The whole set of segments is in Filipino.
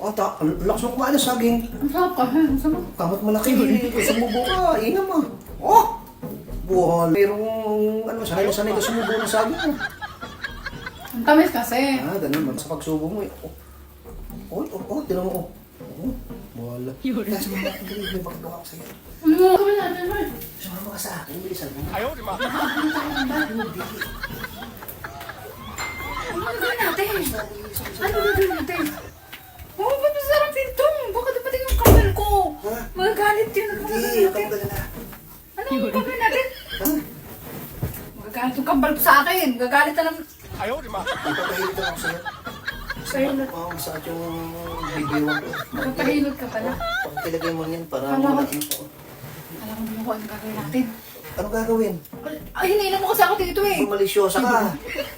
Oh, lakas mo kumain ng saging. Ang sarap ka. Ang sarap. Kamot malaki. Sumubo ka. Inam mo. Oh! Buhol. Pero, sanay na sanay ka sumubo ng saging. Ang tamis kasi. Ah, ganun. Sa pagsubo mo. Tinan mo. Wala. Kasi mga dali, may paggawa ko sa'yo. Ano gawin natin, Lord? Sumama ka sa akin. Bilisan mo. Ano gawin natin? Ano gawin natin? Oh, ba't masarap dito? Baka dumating yung kapal ko. Ha? Magagalit yun. Ano Hindi, gawin natin? kamot na. Ano gawin natin? Ha? Magagalit yung kapal ko sa akin. Gagalit na lang. Magpapahilot ako sa'yo. Pahilot. Oo, masakit yung bibiwan ko. Magpahilot ka pala. Pag tilagay mo yan, para Alam ko. malaki ko. Alam mo kung ano gagawin natin. Ano gagawin? Ay, hinihilan mo kasi ako dito eh. Kung malisyosa ka.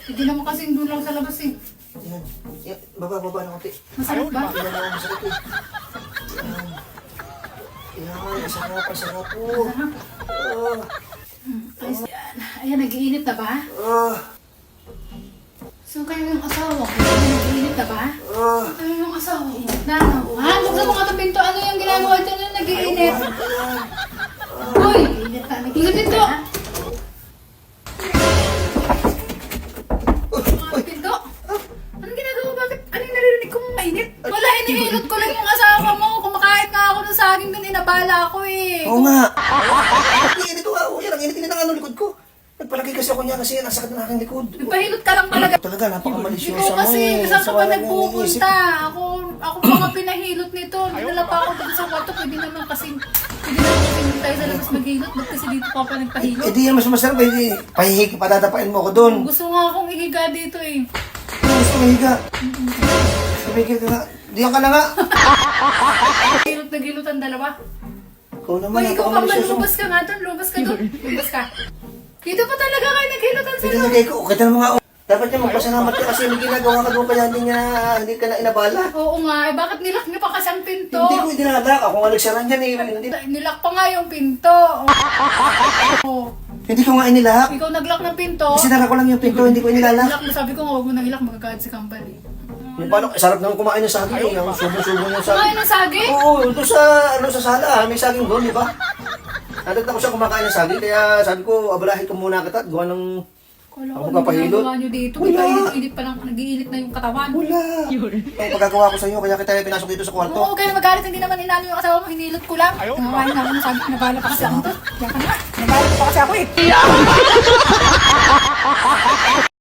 Hindi naman kasi doon lang sa labas eh. Yan. Yan. Baba na konti. Masarap ba? Yan ako masarap eh. Yan. Masarap po. Ayan, nag-iinit na ba? So, kayo yung asawa ko? Nag-iinit na ba? Kayo yung asawa ko? Ha? Buksan mo nga itong pinto. Ano yung ginagawa dyan yung nag-iinit? Uy! Nag-iinit pinto! Pinto? Anong ginagawa? Bakit? Ano yung naririnig kong mainit? Wala, hinihilot ko lang yung asawa mo. Kumakain nga ako ng saging doon, inabala ako eh. Oo nga. Init ko nga. Yan, ang init ang likod ko. Nagpalagay kasi ako niya kasi ang sakit ng aking likod. Nagpahilot ka lang talaga. Talaga, napakamalisyosa Ikaw mo kasi, eh. saan ka Sa pa walang nagpupunta? Ako pa nga pinahilot nito. Dinala pa ako dito sa kwarto. Pwede naman kasi tayo sa labas maghilot. Ba't kasi dito pa nagpahilot? Eh di yan, mas masarap eh. Pahihig, patatapain mo ako doon. Gusto nga akong ihiga dito eh. Gusto mo higa. Tumigil ka nga. Diyan ka na nga. Hilot na hilot ang dalawa. Ikaw naman, Uy, ikaw pa ba? napakamalisyosa mo. Lumabas ka nga doon. Lumabas ka doon. Lumabas ka. Dito pa talaga kayo naghilotan sila. Pinalagay ko. Kita mo nga. Dapat niya magpasalamat ka kasi may ginagawa ka doon kaya hindi ka na inabala. Oo nga. Eh, bakit nilak niyo pa kasi ang pinto? Hindi ko dinalak. Ako nga nagsaran yan eh. Nilak pa nga yung pinto. Oh. Hindi ko nga inilak. Ikaw naglock ng pinto. Sinara ko lang yung pinto, hindi ko inilalak. Ilak mo, sabi ko nga huwag mo nang ilak, magagad si Kambal eh. Yung paano, sarap naman kumain ng saging eh. Yung subo-subo ng saging. Kumain ng saging? Oo, doon sa sala. May saging doon, di ba? Nadagdag ko siya kumakain ng saging, kaya sabi ko, abalahin ko muna kita at gawa ng... Kala Ako ko, ano magpapahilot? ginagawa nyo dito? Wala. Init pa lang, nag-iinit na yung katawan. Wala. Ang pagkagawa ko sa iyo, kaya kita pinasok dito sa kwarto. Oo, kaya magalit, hindi naman inalo yung asawa mo, hinilot ko lang. Nangawain naman ng sabi, nabala pa kasi ako to. Diyan ka na, nabala pa kasi ako eh.